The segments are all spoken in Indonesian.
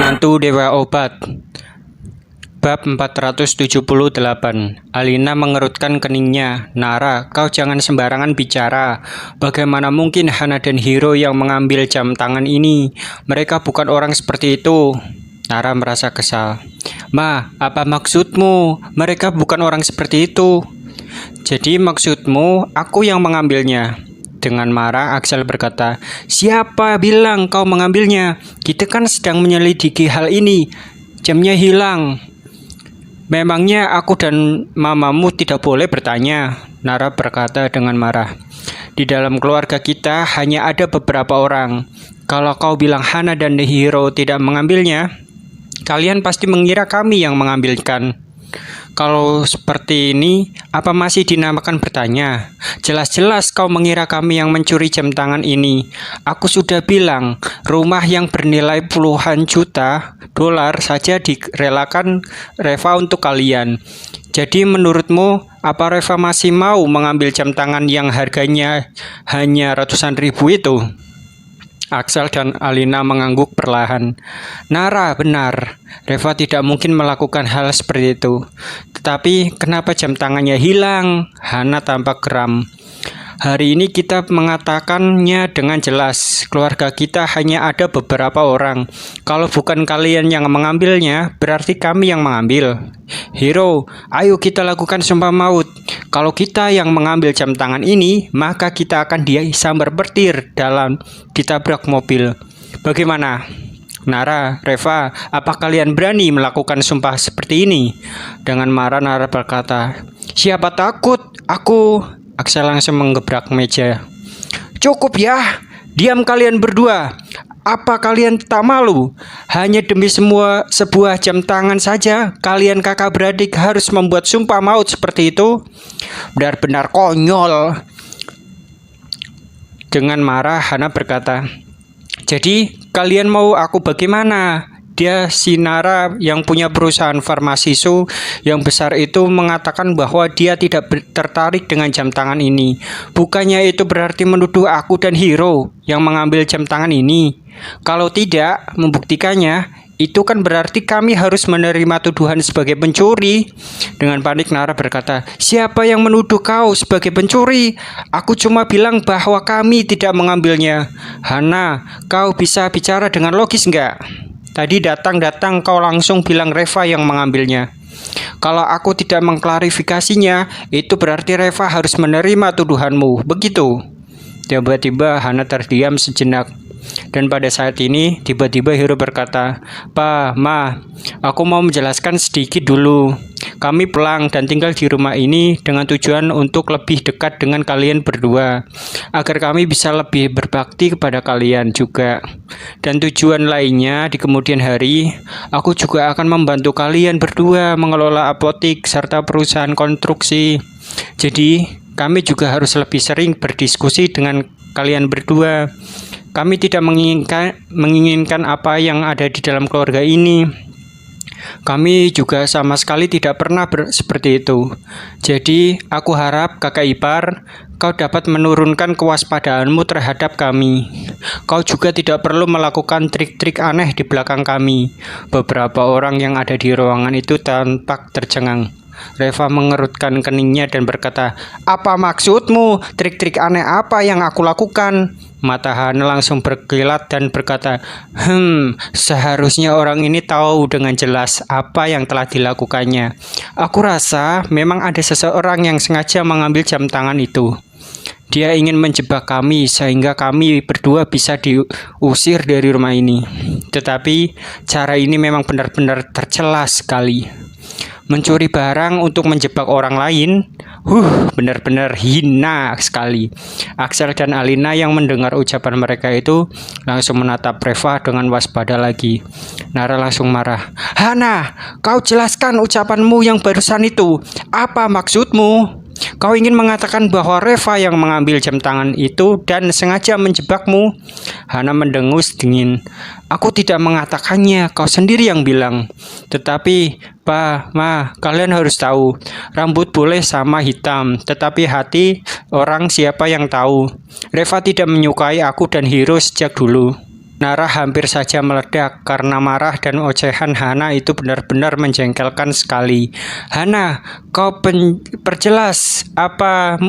Menantu Dewa Obat. Bab 478. Alina mengerutkan keningnya. Nara, kau jangan sembarangan bicara. Bagaimana mungkin Hana dan Hiro yang mengambil jam tangan ini? Mereka bukan orang seperti itu. Nara merasa kesal. Ma, apa maksudmu? Mereka bukan orang seperti itu. Jadi maksudmu aku yang mengambilnya? Dengan marah Axel berkata, siapa bilang kau mengambilnya? Kita kan sedang menyelidiki hal ini. Jamnya hilang. Memangnya aku dan mamamu tidak boleh bertanya? Nara berkata dengan marah. Di dalam keluarga kita hanya ada beberapa orang. Kalau kau bilang Hana dan Hiro tidak mengambilnya, kalian pasti mengira kami yang mengambilkan. Kalau seperti ini, apa masih dinamakan bertanya? Jelas-jelas kau mengira kami yang mencuri jam tangan ini. Aku sudah bilang, rumah yang bernilai puluhan juta dolar saja direlakan Reva untuk kalian. Jadi menurutmu, apa Reva masih mau mengambil jam tangan yang harganya hanya ratusan ribu itu? Axel dan Alina mengangguk perlahan. Nara, benar. Reva tidak mungkin melakukan hal seperti itu. Tetapi kenapa jam tangannya hilang? Hana tampak geram. Hari ini kita mengatakannya dengan jelas. Keluarga kita hanya ada beberapa orang. Kalau bukan kalian yang mengambilnya, berarti kami yang mengambil. Hiro, ayo kita lakukan sumpah maut. Kalau kita yang mengambil jam tangan ini, maka kita akan disambar petir dalam ditabrak mobil. Bagaimana? Nara, Reva, apa kalian berani melakukan sumpah seperti ini? Dengan marah Nara berkata, siapa takut? Aku. Axel langsung menggebrak meja. Cukup ya, diam kalian berdua. Apa kalian tak malu? Hanya demi sebuah jam tangan saja, kalian kakak beradik harus membuat sumpah maut seperti itu? Benar-benar konyol. Dengan marah Hana berkata, jadi kalian mau aku bagaimana? Dia si Nara yang punya perusahaan farmasisu yang besar itu mengatakan bahwa dia tidak tertarik dengan jam tangan ini. Bukannya itu berarti menuduh aku dan Hiro yang mengambil jam tangan ini. Kalau tidak membuktikannya, itu kan berarti kami harus menerima tuduhan sebagai pencuri. Dengan panik Nara berkata, siapa yang menuduh kau sebagai pencuri? Aku cuma bilang bahwa kami tidak mengambilnya. Hana, kau bisa bicara dengan logis enggak? Tadi datang kau langsung bilang Reva yang mengambilnya. Kalau aku tidak mengklarifikasinya, itu berarti Reva harus menerima tuduhanmu. Begitu. Tiba-tiba Hana terdiam sejenak. Dan pada saat ini, tiba-tiba Hiro berkata, Pa, Ma, aku mau menjelaskan sedikit dulu. Kami pulang dan tinggal di rumah ini dengan tujuan untuk lebih dekat dengan kalian berdua. Agar kami bisa lebih berbakti kepada kalian juga. Dan tujuan lainnya di kemudian hari, aku juga akan membantu kalian berdua mengelola apotik serta perusahaan konstruksi. Jadi, kami juga harus lebih sering berdiskusi dengan kalian berdua. Kami tidak menginginkan apa yang ada di dalam keluarga ini. Kami juga sama sekali tidak pernah seperti itu. Jadi, aku harap kakak ipar, kau dapat menurunkan kewaspadaanmu terhadap kami. Kau juga tidak perlu melakukan trik-trik aneh di belakang kami. Beberapa orang yang ada di ruangan itu tampak tercengang. Reva mengerutkan keningnya dan berkata, apa maksudmu? Trik-trik aneh apa yang aku lakukan? Mata Hana langsung berkilat dan berkata, seharusnya orang ini tahu dengan jelas apa yang telah dilakukannya. Aku rasa memang ada seseorang yang sengaja mengambil jam tangan itu. Dia ingin menjebak kami sehingga kami berdua bisa diusir dari rumah ini. Tetapi cara ini memang benar-benar tercela sekali. Mencuri barang untuk menjebak orang lain, benar-benar hina sekali. Axel dan Alina yang mendengar ucapan mereka itu langsung menatap Reva dengan waspada lagi. Nara langsung marah. Hana, kau jelaskan ucapanmu yang barusan itu. Apa maksudmu? Kau ingin mengatakan bahwa Reva yang mengambil jam tangan itu dan sengaja menjebakmu? Hana mendengus dingin. Aku tidak mengatakannya, kau sendiri yang bilang. Tetapi, Pa, Ma, kalian harus tahu, rambut boleh sama hitam, tetapi hati orang siapa yang tahu. Reva tidak menyukai aku dan Hiro sejak dulu. Nara hampir saja meledak karena marah dan ocehan Hana itu benar-benar menjengkelkan sekali. Hana, kau perjelas apa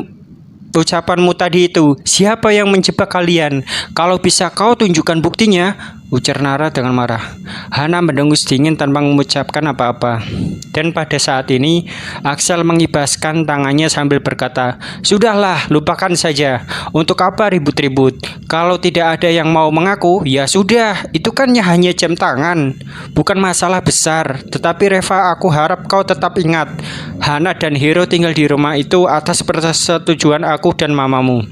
ucapanmu tadi itu. Siapa yang menjebak kalian? Kalau bisa kau tunjukkan buktinya, ujar Nara dengan marah. Hana mendengus dingin tanpa mengucapkan apa-apa. Dan pada saat ini, Axel mengibaskan tangannya sambil berkata, "Sudahlah, lupakan saja. Untuk apa ribut-ribut? Kalau tidak ada yang mau mengaku, ya sudah. Itu kan hanya jam tangan. Bukan masalah besar. Tetapi Reva, aku harap kau tetap ingat. Hana dan Hiro tinggal di rumah itu atas persetujuan aku dan mamamu.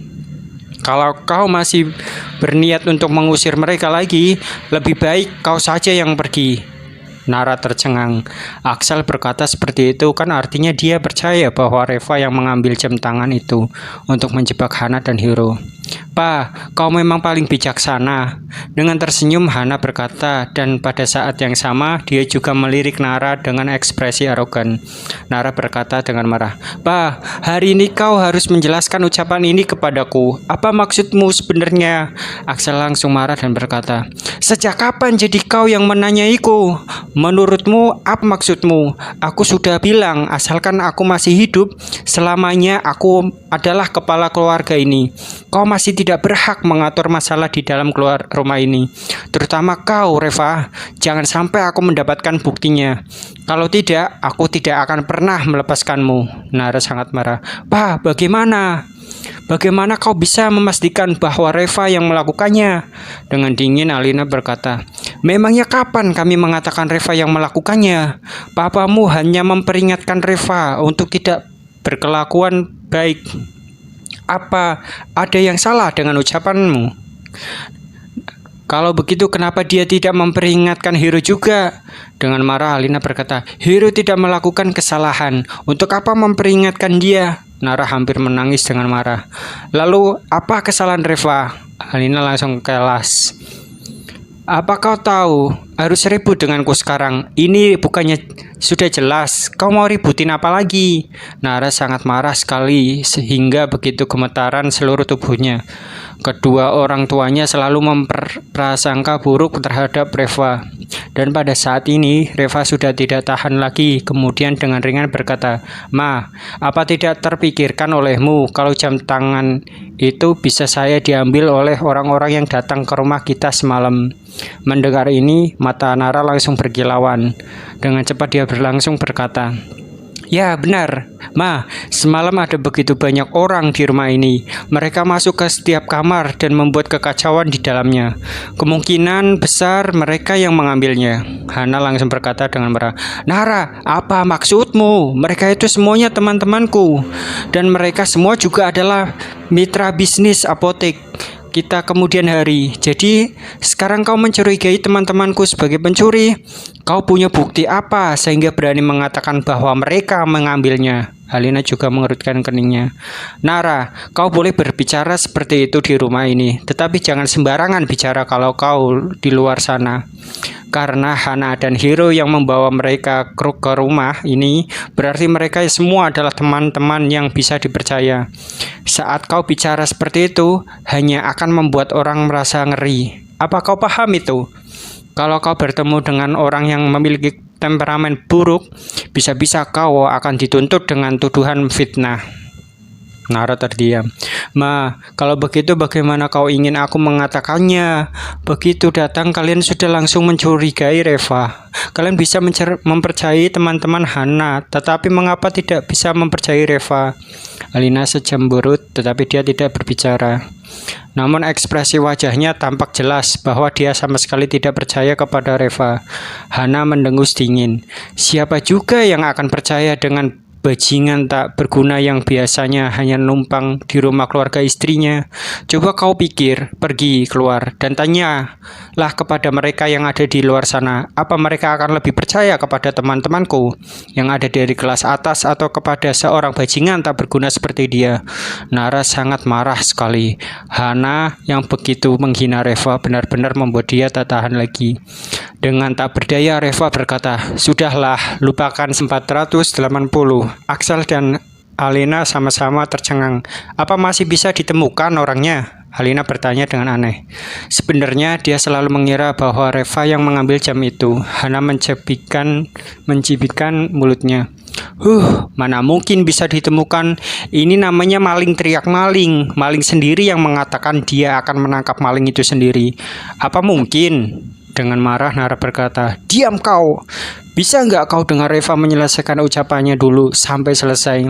Kalau kau masih berniat untuk mengusir mereka lagi, lebih baik kau saja yang pergi." Nara tercengang. Axel berkata seperti itu kan artinya dia percaya bahwa Reva yang mengambil jam tangan itu untuk menjebak Hana dan Hiro. "Pa, kau memang paling bijaksana." Dengan tersenyum Hana berkata, dan pada saat yang sama dia juga melirik Nara dengan ekspresi arogan. Nara berkata dengan marah, "Pa, hari ini kau harus menjelaskan ucapan ini kepadaku. Apa maksudmu sebenarnya?" Axel langsung marah dan berkata, "Sejak kapan jadi kau yang menanyaiku? Menurutmu apa maksudmu? Aku sudah bilang asalkan aku masih hidup, selamanya aku adalah kepala keluarga ini. Kau masih tidak berhak mengatur masalah di dalam rumah ini. Terutama kau, Reva. Jangan sampai aku mendapatkan buktinya. Kalau tidak, aku tidak akan pernah melepaskanmu." Nara sangat marah. "Pa, bagaimana? Bagaimana kau bisa memastikan bahwa Reva yang melakukannya?" Dengan dingin Alina berkata, "Memangnya kapan kami mengatakan Reva yang melakukannya? Papamu hanya memperingatkan Reva untuk tidak berkelakuan baik. Apa ada yang salah dengan ucapanmu? Kalau begitu kenapa dia tidak memperingatkan Hiro juga?" Dengan marah Alina berkata, "Hiro tidak melakukan kesalahan. Untuk apa memperingatkan dia?" Nara hampir menangis dengan marah. "Lalu apa kesalahan Reva?" Alina langsung kelas. "Apa kau tahu harus ribut denganku sekarang? Ini bukannya sudah jelas. Kau mau ributin apa lagi?" Nara sangat marah sekali sehingga begitu gemetaran seluruh tubuhnya. Kedua orang tuanya selalu memprasangka buruk terhadap Reva. Dan pada saat ini Reva sudah tidak tahan lagi. Kemudian dengan ringan berkata, "Ma, apa tidak terpikirkan olehmu kalau jam tangan itu bisa saya diambil oleh orang-orang yang datang ke rumah kita semalam?" Mendengar ini, mata Nara langsung berkilauan. Dengan cepat dia berlangsung berkata, "Ya benar, Ma, semalam ada begitu banyak orang di rumah ini. Mereka masuk ke setiap kamar dan membuat kekacauan di dalamnya. Kemungkinan besar mereka yang mengambilnya." Hana langsung berkata dengan marah, "Nara, apa maksudmu? Mereka itu semuanya teman-temanku. Dan mereka semua juga adalah mitra bisnis apotek kita kemudian hari. Jadi sekarang kau mencurigai teman-temanku sebagai pencuri. Kau punya bukti apa sehingga berani mengatakan bahwa mereka mengambilnya?" Alina juga mengerutkan keningnya. "Nara, kau boleh berbicara seperti itu di rumah ini, tetapi jangan sembarangan bicara kalau kau di luar sana. Karena Hana dan Hiro yang membawa mereka ke rumah ini, berarti mereka semua adalah teman-teman yang bisa dipercaya. Saat kau bicara seperti itu, hanya akan membuat orang merasa ngeri. Apa kau paham itu? Kalau kau bertemu dengan orang yang memiliki temperamen buruk, bisa-bisa kau akan dituntut dengan tuduhan fitnah." Nara terdiam. "Ma, kalau begitu bagaimana kau ingin aku mengatakannya? Begitu datang kalian sudah langsung mencurigai Reva. Kalian bisa mempercayai teman-teman Hana, tetapi mengapa tidak bisa mempercayai Reva?" Alina secemberut, tetapi dia tidak berbicara. Namun ekspresi wajahnya tampak jelas bahwa dia sama sekali tidak percaya kepada Reva. Hana mendengus dingin. Siapa juga yang akan percaya dengan bajingan tak berguna yang biasanya hanya numpang di rumah keluarga istrinya? Coba kau pikir, pergi keluar dan tanyalah kepada mereka yang ada di luar sana, apa mereka akan lebih percaya kepada teman-temanku yang ada dari kelas atas atau kepada seorang bajingan tak berguna seperti dia? Nara sangat marah sekali. Hana yang begitu menghina Reva benar-benar membuat dia tak tahan lagi. Dengan tak berdaya Reva berkata, "Sudahlah, lupakan 480. Axel dan Alina sama-sama tercengang. "Apa masih bisa ditemukan orangnya?" Alina bertanya dengan aneh. Sebenarnya dia selalu mengira bahwa Reva yang mengambil jam itu. Hana mencibitkan mulutnya. Mana mungkin bisa ditemukan. Ini namanya maling teriak maling. Maling sendiri yang mengatakan dia akan menangkap maling itu sendiri. Apa mungkin? Dengan marah Nara berkata, "Diam kau! Bisa nggak kau dengar Reva menyelesaikan ucapannya dulu sampai selesai?"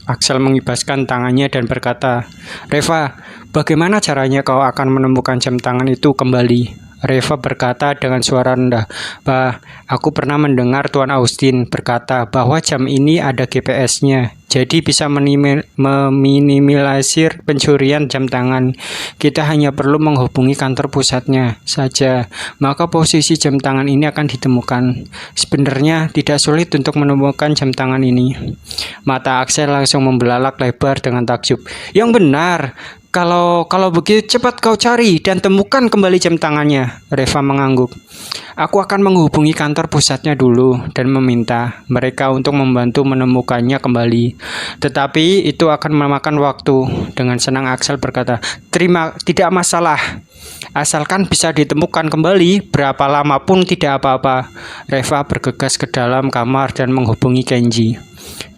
Axel mengibaskan tangannya dan berkata, "Reva, bagaimana caranya kau akan menemukan jam tangan itu kembali?" Reva berkata dengan suara rendah, "Bah, aku pernah mendengar Tuan Austin berkata bahwa jam ini ada GPS-nya, jadi bisa meminimalisir pencurian jam tangan. Kita hanya perlu menghubungi kantor pusatnya saja, maka posisi jam tangan ini akan ditemukan. Sebenarnya tidak sulit untuk menemukan jam tangan ini." Mata Axel langsung membelalak lebar dengan takjub. "Yang benar. Kalau begitu cepat kau cari dan temukan kembali jam tangannya." Reva mengangguk. "Aku akan menghubungi kantor pusatnya dulu dan meminta mereka untuk membantu menemukannya kembali. Tetapi itu akan memakan waktu." Dengan senang Axel berkata, "Tidak masalah. Asalkan bisa ditemukan kembali, berapa lama pun tidak apa-apa." Reva bergegas ke dalam kamar dan menghubungi Kenji.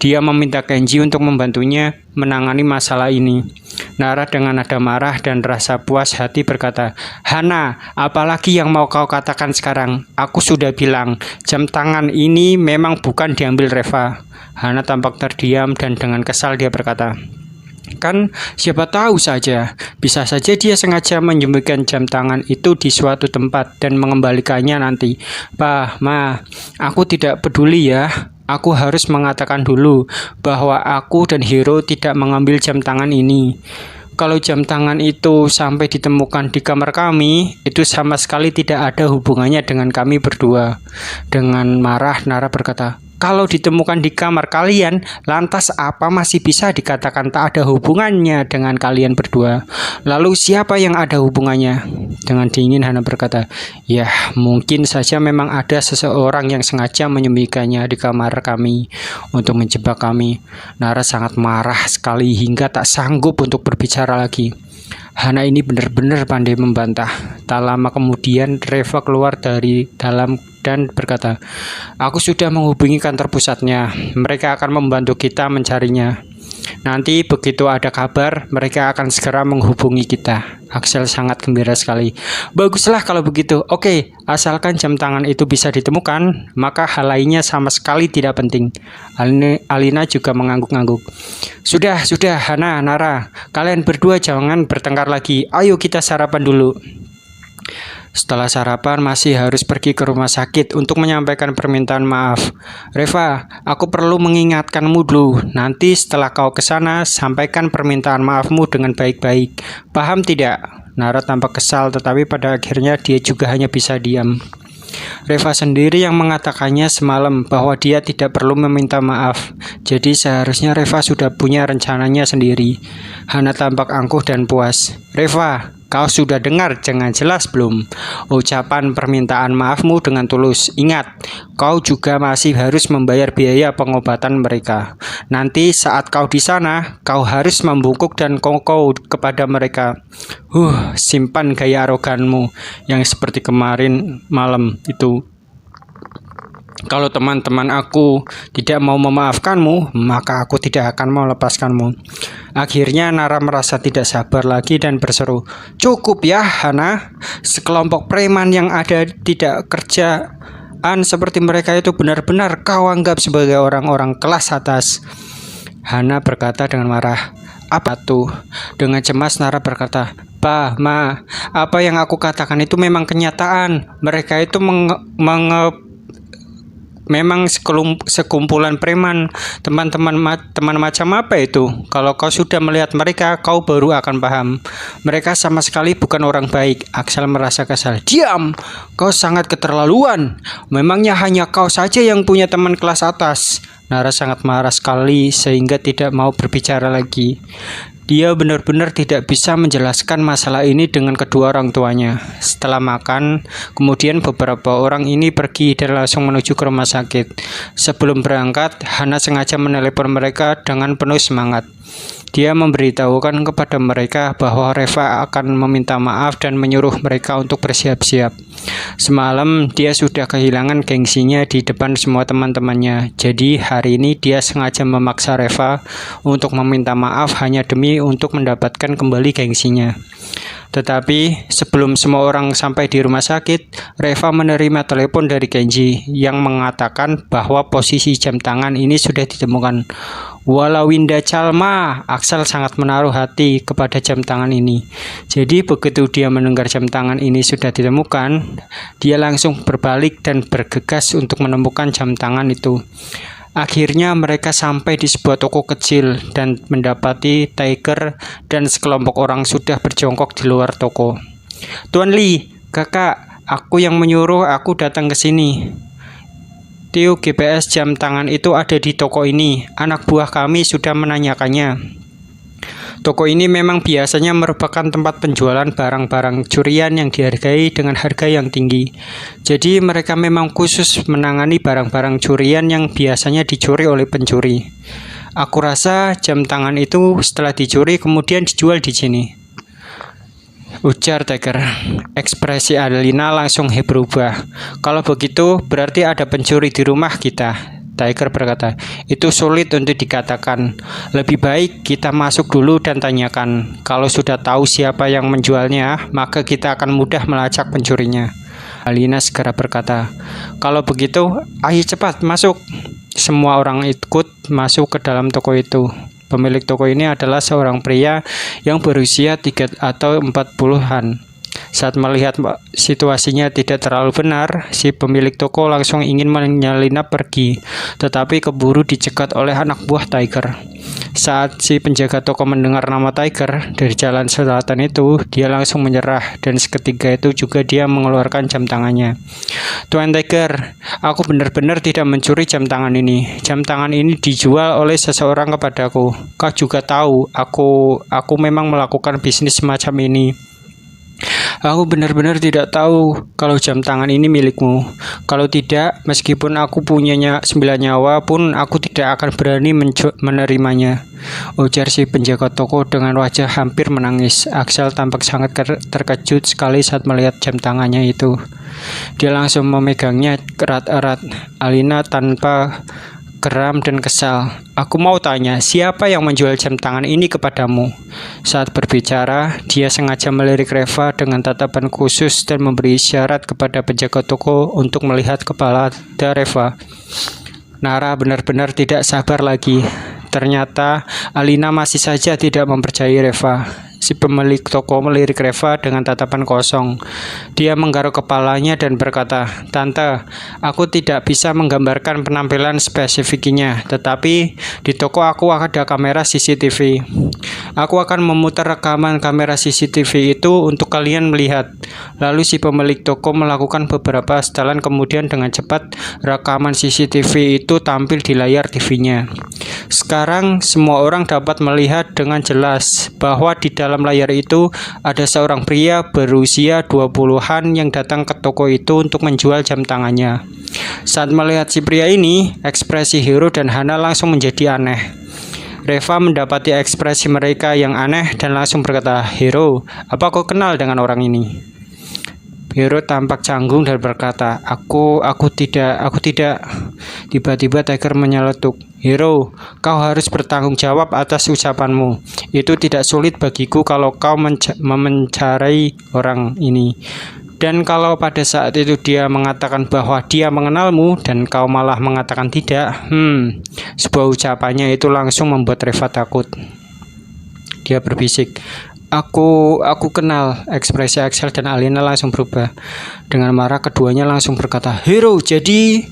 Dia meminta Kenji untuk membantunya menangani masalah ini. Nara dengan nada marah dan rasa puas hati berkata, "Hana, apalagi yang mau kau katakan sekarang? Aku sudah bilang, jam tangan ini memang bukan diambil Reva." Hana tampak terdiam dan dengan kesal dia berkata, "Kan siapa tahu saja, bisa saja dia sengaja menyembunyikan jam tangan itu di suatu tempat dan mengembalikannya nanti." "Pak, Ma, aku tidak peduli ya. Aku harus mengatakan dulu bahwa aku dan Hiro tidak mengambil jam tangan ini. Kalau jam tangan itu sampai ditemukan di kamar kami, itu sama sekali tidak ada hubungannya dengan kami berdua." Dengan marah Nara berkata, "Kalau ditemukan di kamar kalian, lantas apa masih bisa dikatakan tak ada hubungannya dengan kalian berdua? Lalu siapa yang ada hubungannya?" Dengan dingin Hana berkata, "Ya, mungkin saja memang ada seseorang yang sengaja menyembunyikannya di kamar kami untuk menjebak kami." Nara sangat marah sekali hingga tak sanggup untuk berbicara lagi. Hana ini benar-benar pandai membantah. Tak lama kemudian Reva keluar dari dalam dan berkata, "Aku sudah menghubungi kantor pusatnya. Mereka akan membantu kita mencarinya. Nanti begitu ada kabar, mereka akan segera menghubungi kita." Axel sangat gembira sekali. "Baguslah kalau begitu. Oke, asalkan jam tangan itu bisa ditemukan, maka hal lainnya sama sekali tidak penting." Alina juga mengangguk-angguk. Sudah, Hana, Nara. Kalian berdua jangan bertengkar lagi. Ayo kita sarapan dulu." Setelah sarapan masih harus pergi ke rumah sakit untuk menyampaikan permintaan maaf. "Reva, aku perlu mengingatkanmu dulu. Nanti setelah kau ke sana, sampaikan permintaan maafmu dengan baik-baik. Paham tidak?" Nara tampak kesal, tetapi pada akhirnya dia juga hanya bisa diam. Reva sendiri yang mengatakannya semalam bahwa dia tidak perlu meminta maaf. Jadi seharusnya Reva sudah punya rencananya sendiri. Hana tampak angkuh dan puas. "Reva, kau sudah dengar dengan jelas belum ucapan permintaan maafmu dengan tulus? Ingat, kau juga masih harus membayar biaya pengobatan mereka. Nanti saat kau di sana, kau harus membungkuk dan kongkow kepada mereka. Simpan gaya aroganmu yang seperti kemarin malam itu. Kalau teman-teman aku tidak mau memaafkanmu, maka aku tidak akan melepaskanmu." Akhirnya Nara merasa tidak sabar lagi dan berseru, "Cukup ya, Hana. Sekelompok preman yang ada tidak kerjaan seperti mereka itu benar-benar kau anggap sebagai orang-orang kelas atas." Hana berkata dengan marah. "Apa tuh?" Dengan cemas Nara berkata, "Pa, Ma, apa yang aku katakan itu memang kenyataan. Mereka itu memang sekumpulan preman. Teman macam apa itu? Kalau kau sudah melihat mereka, kau baru akan paham. Mereka sama sekali bukan orang baik." Axel merasa kesal. "Diam! Kau sangat keterlaluan. Memangnya hanya kau saja yang punya teman kelas atas?" Nara sangat marah sekali sehingga tidak mau berbicara lagi. Dia benar-benar tidak bisa menjelaskan masalah ini dengan kedua orang tuanya. Setelah makan, kemudian beberapa orang ini pergi dan langsung menuju ke rumah sakit. Sebelum berangkat, Hana sengaja menelepon mereka dengan penuh semangat. Dia memberitahukan kepada mereka bahwa Reva akan meminta maaf dan menyuruh mereka untuk bersiap-siap. Semalam dia sudah kehilangan gengsinya di depan semua teman-temannya. Jadi hari ini dia sengaja memaksa Reva untuk meminta maaf hanya demi untuk mendapatkan kembali gengsinya. Tetapi sebelum semua orang sampai di rumah sakit, Reva menerima telepon dari Kenji yang mengatakan bahwa posisi jam tangan ini sudah ditemukan. Walawinda Calma, Axel sangat menaruh hati kepada jam tangan ini. Jadi begitu dia mendengar jam tangan ini sudah ditemukan, dia langsung berbalik dan bergegas untuk menemukan jam tangan itu. Akhirnya mereka sampai di sebuah toko kecil dan mendapati Tiger dan sekelompok orang sudah berjongkok di luar toko. Tuan Lee, kakak, aku yang menyuruh aku datang ke sini. Tio GPS jam tangan itu ada di toko ini. Anak buah kami sudah menanyakannya. Toko ini memang biasanya merupakan tempat penjualan barang-barang curian yang dihargai dengan harga yang tinggi. Jadi mereka memang khusus menangani barang-barang curian yang biasanya dicuri oleh pencuri. Aku rasa jam tangan itu setelah dicuri kemudian dijual di sini, ujar Tiger. Ekspresi Alina langsung berubah. Kalau begitu berarti ada pencuri di rumah kita, Tiger berkata. Itu sulit untuk dikatakan. Lebih baik kita masuk dulu dan tanyakan. Kalau sudah tahu siapa yang menjualnya, maka kita akan mudah melacak pencurinya. Alina segera berkata, kalau begitu, ayo cepat masuk. Semua orang ikut masuk ke dalam toko itu. Pemilik toko ini adalah seorang pria yang berusia 3 atau 40-an. Saat melihat situasinya tidak terlalu benar, si pemilik toko langsung ingin menyelinap pergi, tetapi keburu dicegat oleh anak buah Tiger. Saat si penjaga toko mendengar nama Tiger dari jalan selatan itu, dia langsung menyerah dan seketika itu juga dia mengeluarkan jam tangannya. Tuan Tiger, aku benar-benar tidak mencuri jam tangan ini. Jam tangan ini dijual oleh seseorang kepadaku. Kau juga tahu, aku memang melakukan bisnis semacam ini. Aku benar-benar tidak tahu kalau jam tangan ini milikmu. Kalau tidak, meskipun aku punya 9 nyawa pun aku tidak akan berani menerimanya, ujar si penjaga toko dengan wajah hampir menangis. Axel tampak sangat terkejut sekali saat melihat jam tangannya itu. Dia langsung memegangnya erat-erat. Alina tanpa geram dan kesal. Aku mau tanya, siapa yang menjual jam tangan ini kepadamu? Saat berbicara, dia sengaja melirik Reva dengan tatapan khusus dan memberi isyarat kepada penjaga toko untuk melihat kepala Reva. Nara benar-benar tidak sabar lagi. Ternyata Alina masih saja tidak mempercayai Reva. Si pemilik toko melirik Reva dengan tatapan kosong. Dia menggaruk kepalanya dan berkata, Tante, aku tidak bisa menggambarkan penampilan spesifiknya, tetapi di toko aku ada kamera CCTV. Aku akan memutar rekaman kamera CCTV itu untuk kalian melihat. Lalu si pemilik toko melakukan beberapa setelan, kemudian dengan cepat rekaman CCTV itu tampil di layar TV-nya. Sekarang semua orang dapat melihat dengan jelas bahwa di dalam layar itu ada seorang pria berusia 20-an yang datang ke toko itu untuk menjual jam tangannya. Saat melihat si pria ini, ekspresi Hiro dan Hana langsung menjadi aneh. Reva mendapati ekspresi mereka yang aneh dan langsung berkata, Hiro, apa kau kenal dengan orang ini? Hiro tampak canggung dan berkata, Aku tidak. Tiba-tiba Tiger menyeletuk. Hiro, kau harus bertanggung jawab atas ucapanmu. Itu tidak sulit bagiku kalau kau mencari orang ini. Dan kalau pada saat itu dia mengatakan bahwa dia mengenalmu dan kau malah mengatakan tidak, sebuah ucapannya itu langsung membuat Reva takut. Dia berbisik, Aku kenal. Ekspresi Axel dan Alina langsung berubah. Dengan marah keduanya langsung berkata, Hiro, jadi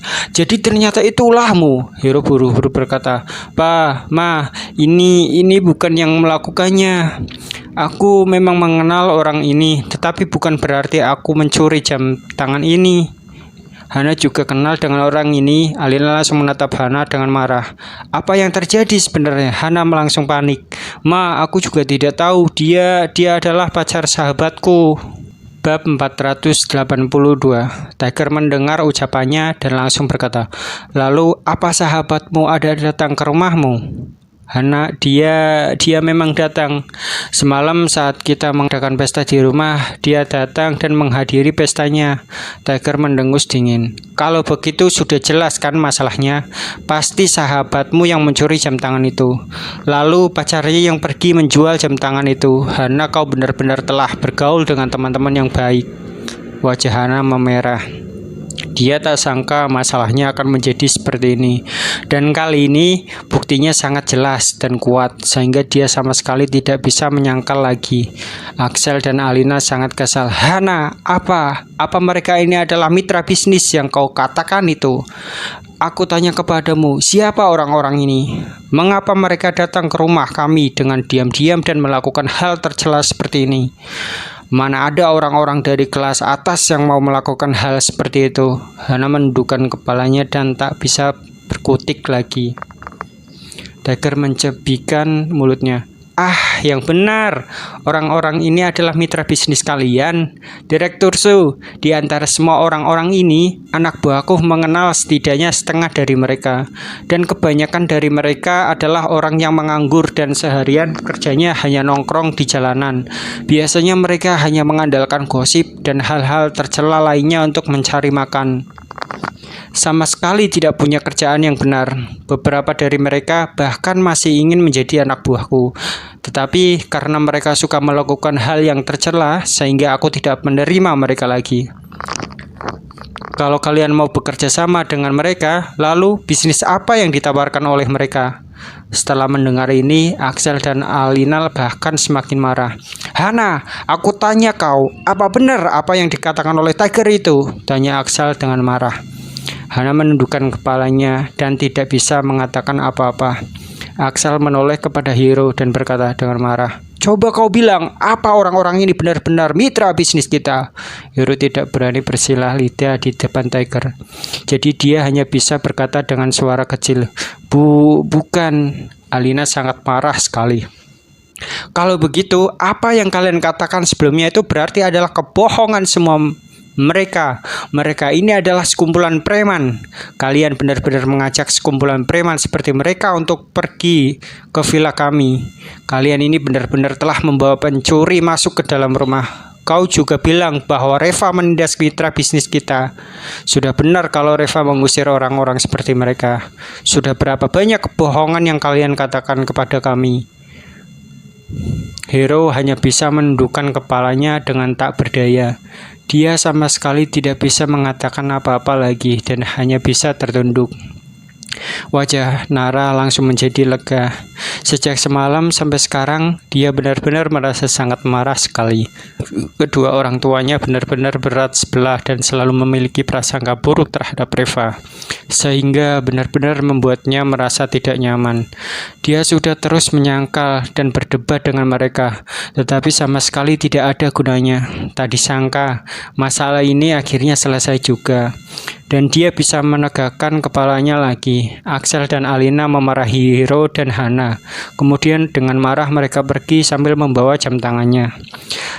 ternyata itu ulahmu. Hiro buru-buru berkata, Pa, Ma, ini bukan yang melakukannya. Aku memang mengenal orang ini, tetapi bukan berarti aku mencuri jam tangan ini. Hana juga kenal dengan orang ini. Alina langsung menatap Hana dengan marah. Apa yang terjadi sebenarnya? Hana langsung panik. Ma, aku juga tidak tahu. Dia adalah pacar sahabatku. Bab 482. Tiger mendengar ucapannya dan langsung berkata, Lalu apa sahabatmu ada datang ke rumahmu? Hana, dia memang datang. Semalam saat kita mengadakan pesta di rumah, dia datang dan menghadiri pestanya. Tiger mendengus dingin. Kalau begitu sudah jelas kan masalahnya. Pasti sahabatmu yang mencuri jam tangan itu. Lalu pacarnya yang pergi menjual jam tangan itu. Hana, kau benar-benar telah bergaul dengan teman-teman yang baik. Wajah Hana memerah. Dia tak sangka masalahnya akan menjadi seperti ini. Dan kali ini buktinya sangat jelas dan kuat, sehingga dia sama sekali tidak bisa menyangkal lagi. Axel dan Alina sangat kesal. Hana, apa mereka ini adalah mitra bisnis yang kau katakan itu? Aku tanya kepadamu, siapa orang-orang ini? Mengapa mereka datang ke rumah kami dengan diam-diam dan melakukan hal tercela seperti ini? Mana ada orang-orang dari kelas atas yang mau melakukan hal seperti itu? Hana menundukkan kepalanya dan tak bisa berkutik lagi. Tiger mencebikan mulutnya. Yang benar, orang-orang ini adalah mitra bisnis kalian. Direktur Su, di antara semua orang-orang ini, anak buahku mengenal setidaknya setengah dari mereka. Dan kebanyakan dari mereka adalah orang yang menganggur dan seharian kerjanya hanya nongkrong di jalanan. Biasanya mereka hanya mengandalkan gosip dan hal-hal tercela lainnya untuk mencari makan. Sama sekali tidak punya kerjaan yang benar. Beberapa dari mereka bahkan masih ingin menjadi anak buahku. Tetapi karena mereka suka melakukan hal yang tercela, sehingga aku tidak menerima mereka lagi. Kalau kalian mau bekerja sama dengan mereka, lalu bisnis apa yang ditawarkan oleh mereka? Setelah mendengar ini, Axel dan Alina bahkan semakin marah. Hana, aku tanya kau, apa benar apa yang dikatakan oleh Tiger itu? Tanya Axel dengan marah. Hana menundukkan kepalanya dan tidak bisa mengatakan apa-apa. Axel menoleh kepada Hiro dan berkata dengan marah, coba kau bilang, apa orang-orang ini benar-benar mitra bisnis kita? Hiro tidak berani bersilah lidah di depan Tiger. Jadi dia hanya bisa berkata dengan suara kecil, bukan. Alina sangat marah sekali. Kalau begitu, apa yang kalian katakan sebelumnya itu berarti adalah kebohongan semua. Mereka ini adalah sekumpulan preman. Kalian benar-benar mengajak sekumpulan preman seperti mereka untuk pergi ke villa kami. Kalian ini benar-benar telah membawa pencuri masuk ke dalam rumah. Kau juga bilang bahwa Reva menindas mitra bisnis kita. Sudah benar kalau Reva mengusir orang-orang seperti mereka. Sudah berapa banyak kebohongan yang kalian katakan kepada kami? Hiro hanya bisa menundukkan kepalanya dengan tak berdaya. Dia sama sekali tidak bisa mengatakan apa-apa lagi dan hanya bisa tertunduk. Wajah Nara langsung menjadi lega. Sejak semalam sampai sekarang, dia benar-benar merasa sangat marah sekali. Kedua orang tuanya benar-benar berat sebelah dan selalu memiliki prasangka buruk terhadap Reva, sehingga benar-benar membuatnya merasa tidak nyaman. Dia sudah terus menyangkal dan berdebat dengan mereka, tetapi sama sekali tidak ada gunanya. Tak disangka, masalah ini akhirnya selesai juga. Dan dia bisa menegakkan kepalanya lagi. Axel dan Alina memarahi Hiro dan Hana. Kemudian dengan marah mereka pergi sambil membawa jam tangannya.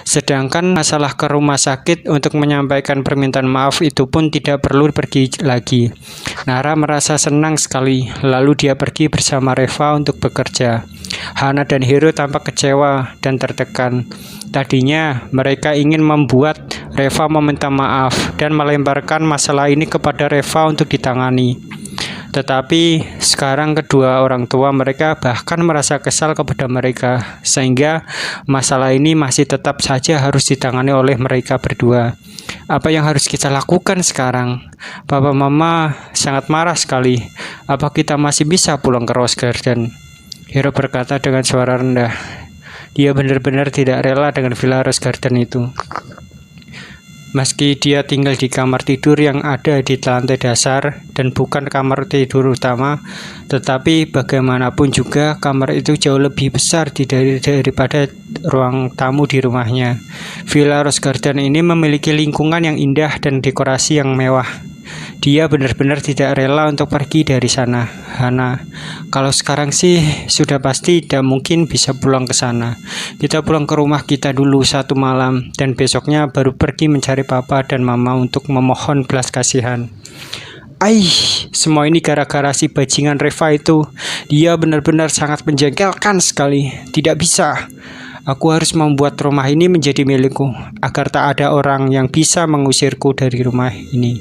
Sedangkan masalah ke rumah sakit untuk menyampaikan permintaan maaf itu pun tidak perlu pergi lagi. Nara merasa senang sekali. Lalu dia pergi bersama Reva untuk bekerja. Hana dan Hiro tampak kecewa dan tertekan. Tadinya mereka ingin membuat Reva meminta maaf dan melemparkan masalah ini kepada Reva untuk ditangani. Tetapi sekarang kedua orang tua mereka bahkan merasa kesal kepada mereka, sehingga masalah ini masih tetap saja harus ditangani oleh mereka berdua. Apa yang harus kita lakukan sekarang? Papa Mama sangat marah sekali. Apa kita masih bisa pulang ke Rose Garden? Hiro berkata dengan suara rendah. Dia benar-benar tidak rela dengan Villa Rose Garden itu. Meski dia tinggal di kamar tidur yang ada di lantai dasar dan bukan kamar tidur utama, tetapi bagaimanapun juga kamar itu jauh lebih besar daripada ruang tamu di rumahnya. Villa Rose Garden ini memiliki lingkungan yang indah dan dekorasi yang mewah. Dia benar-benar tidak rela untuk pergi dari sana. Hana, kalau sekarang sih sudah pasti tidak mungkin bisa pulang ke sana. Kita pulang ke rumah kita dulu satu malam dan besoknya baru pergi mencari papa dan mama untuk memohon belas kasihan. Semua ini gara-gara si bajingan Reva itu. Dia benar-benar sangat menjengkelkan sekali. Tidak bisa. Aku harus membuat rumah ini menjadi milikku, agar tak ada orang yang bisa mengusirku dari rumah ini.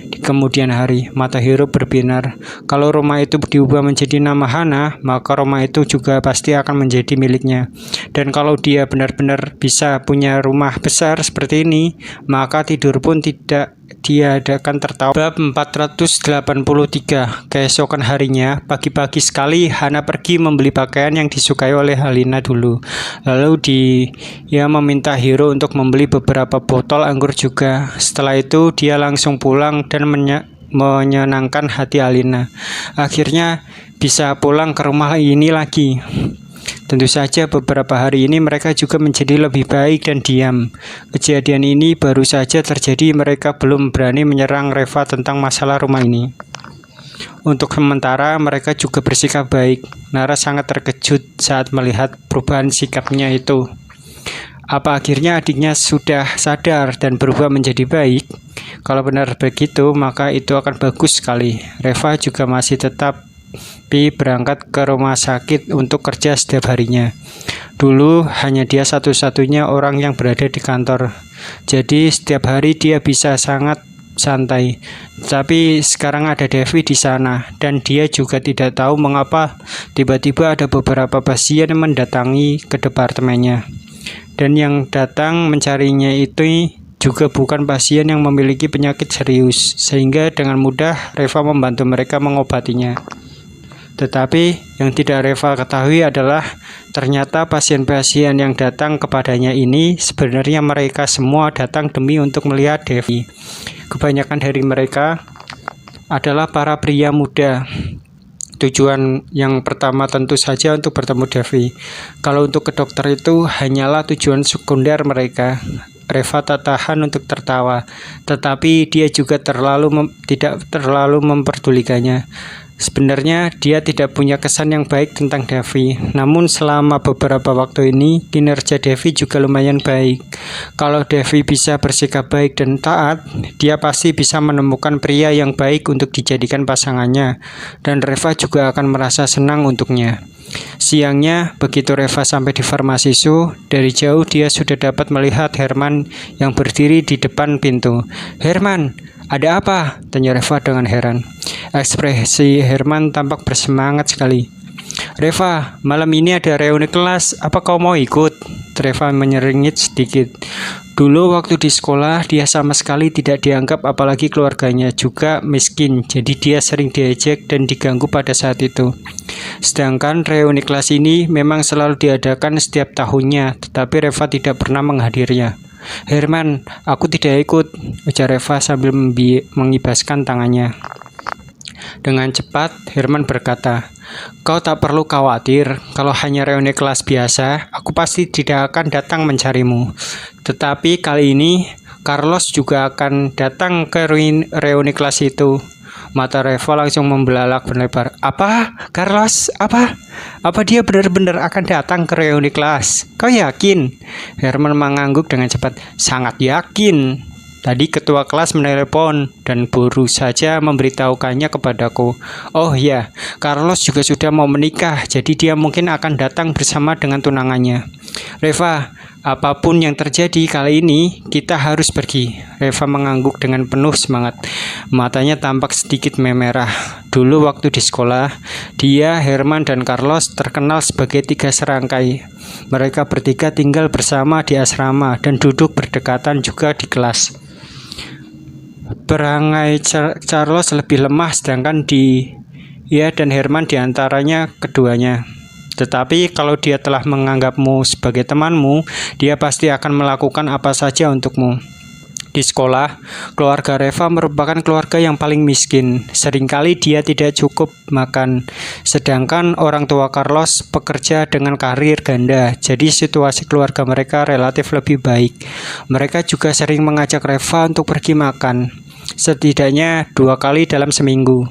Di kemudian hari, mata Hiro berbinar. Kalau rumah itu diubah menjadi nama Hana, maka rumah itu juga pasti akan menjadi miliknya. Dan kalau dia benar-benar bisa punya rumah besar seperti ini, maka tidur pun tidak diadakan tertawa. Bab 483. Keesokan harinya, pagi-pagi sekali Hana pergi membeli pakaian yang disukai oleh Alina dulu. Lalu dia meminta Hiro untuk membeli beberapa botol anggur juga. Setelah itu dia langsung pulang dan menyenangkan hati Alina. Akhirnya bisa pulang ke rumah ini lagi. Tentu saja beberapa hari ini mereka juga menjadi lebih baik dan diam. Kejadian ini baru saja terjadi, mereka belum berani menyerang Reva tentang masalah rumah ini. Untuk sementara mereka juga bersikap baik. Nara sangat terkejut saat melihat perubahan sikapnya itu. Apa akhirnya adiknya sudah sadar dan berubah menjadi baik? Kalau benar begitu, maka itu akan bagus sekali. Reva juga masih tetap berangkat ke rumah sakit untuk kerja setiap harinya. Dulu hanya dia satu-satunya orang yang berada di kantor. Jadi setiap hari dia bisa sangat santai. Tapi sekarang ada Devi di sana dan dia juga tidak tahu mengapa tiba-tiba ada beberapa pasien yang mendatangi ke departemennya. Dan yang datang mencarinya itu juga bukan pasien yang memiliki penyakit serius, sehingga dengan mudah Reva membantu mereka mengobatinya. Tetapi yang tidak Reva ketahui adalah ternyata pasien-pasien yang datang kepadanya ini sebenarnya mereka semua datang demi untuk melihat Devi. Kebanyakan dari mereka adalah para pria muda. Tujuan yang pertama tentu saja untuk bertemu Devi. Kalau untuk ke dokter itu hanyalah tujuan sekunder mereka. Reva tak tahan untuk tertawa, tetapi dia juga tidak terlalu memperdulikannya. Sebenarnya dia tidak punya kesan yang baik tentang Devi, namun selama beberapa waktu ini kinerja Devi juga lumayan baik. Kalau Devi bisa bersikap baik dan taat, dia pasti bisa menemukan pria yang baik untuk dijadikan pasangannya, dan Reva juga akan merasa senang untuknya. Siangnya, begitu Reva sampai di farmasi Su, dari jauh dia sudah dapat melihat Herman yang berdiri di depan pintu. "Herman, ada apa?" tanya Reva dengan heran. Ekspresi Herman tampak bersemangat sekali. "Reva, malam ini ada reuni kelas, apa kau mau ikut?" Reva menyeringit sedikit. Dulu waktu di sekolah dia sama sekali tidak dianggap, apalagi keluarganya juga miskin, jadi dia sering diejek dan diganggu pada saat itu. Sedangkan reuni kelas ini memang selalu diadakan setiap tahunnya, tetapi Reva tidak pernah menghadirinya. "Herman, aku tidak ikut," ujar Reva sambil mengibaskan tangannya. Dengan cepat, Herman berkata, "Kau tak perlu khawatir, kalau hanya reuni kelas biasa, aku pasti tidak akan datang mencarimu. Tetapi kali ini, Carlos juga akan datang ke reuni kelas itu." Mata Reva langsung membelalak berlebar. "Apa? Carlos? Apa? Apa dia benar-benar akan datang ke reuni kelas? Kau yakin?" Herman mengangguk dengan cepat. "Sangat yakin. Tadi ketua kelas menelepon dan baru saja memberitahukannya kepadaku. Oh ya, Carlos juga sudah mau menikah, jadi dia mungkin akan datang bersama dengan tunangannya. Reva, apapun yang terjadi kali ini, kita harus pergi." Reva mengangguk dengan penuh semangat. Matanya tampak sedikit memerah. Dulu waktu di sekolah, dia, Herman, dan Carlos terkenal sebagai tiga serangkai. Mereka bertiga tinggal bersama di asrama dan duduk berdekatan juga di kelas. Perangai Carlos lebih lemah, sedangkan dia dan Herman diantaranya keduanya. Tetapi kalau dia telah menganggapmu sebagai temanmu, dia pasti akan melakukan apa saja untukmu. Di sekolah, keluarga Reva merupakan keluarga yang paling miskin. Seringkali dia tidak cukup makan. Sedangkan orang tua Carlos bekerja dengan karir ganda, jadi situasi keluarga mereka relatif lebih baik. Mereka juga sering mengajak Reva untuk pergi makan, setidaknya 2 kali dalam seminggu.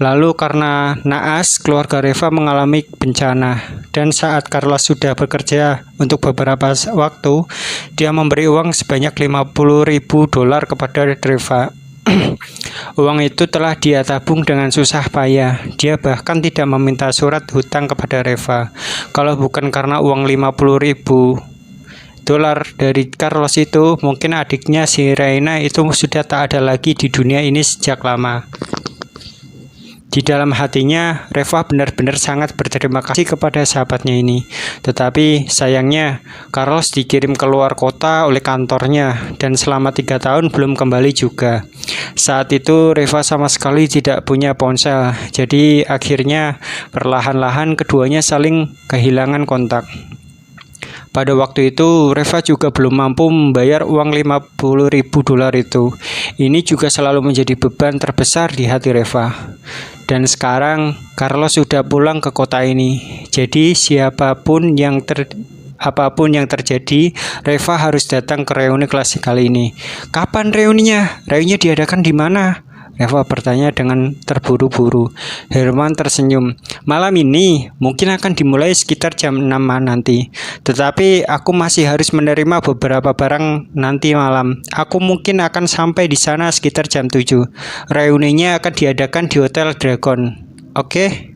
Lalu karena naas, keluarga Reva mengalami bencana, dan saat Carlos sudah bekerja untuk beberapa waktu, dia memberi uang sebanyak $50.000 kepada Reva. Uang itu telah dia tabung dengan susah payah. Dia bahkan tidak meminta surat hutang kepada Reva. Kalau bukan karena uang 50.000 dolar dari Carlos itu, mungkin adiknya si Reina itu sudah tak ada lagi di dunia ini sejak lama. Di dalam hatinya, Reva benar-benar sangat berterima kasih kepada sahabatnya ini. Tetapi sayangnya, Carlos dikirim keluar kota oleh kantornya dan selama 3 tahun belum kembali juga. Saat itu Reva sama sekali tidak punya ponsel, jadi akhirnya perlahan-lahan keduanya saling kehilangan kontak. Pada waktu itu, Reva juga belum mampu membayar uang 50.000 dolar itu. Ini juga selalu menjadi beban terbesar di hati Reva. Dan sekarang, Carlos sudah pulang ke kota ini. Jadi, apapun yang terjadi, Reva harus datang ke reuni klasik kali ini. Kapan reuninya? Reuninya diadakan di mana? Reva bertanya dengan terburu-buru. Herman tersenyum. Malam ini mungkin akan dimulai sekitar jam 6 nanti. Tetapi aku masih harus menerima beberapa barang nanti malam. Aku mungkin akan sampai di sana sekitar jam 7. Reuninya akan diadakan di Hotel Dragon. Oke?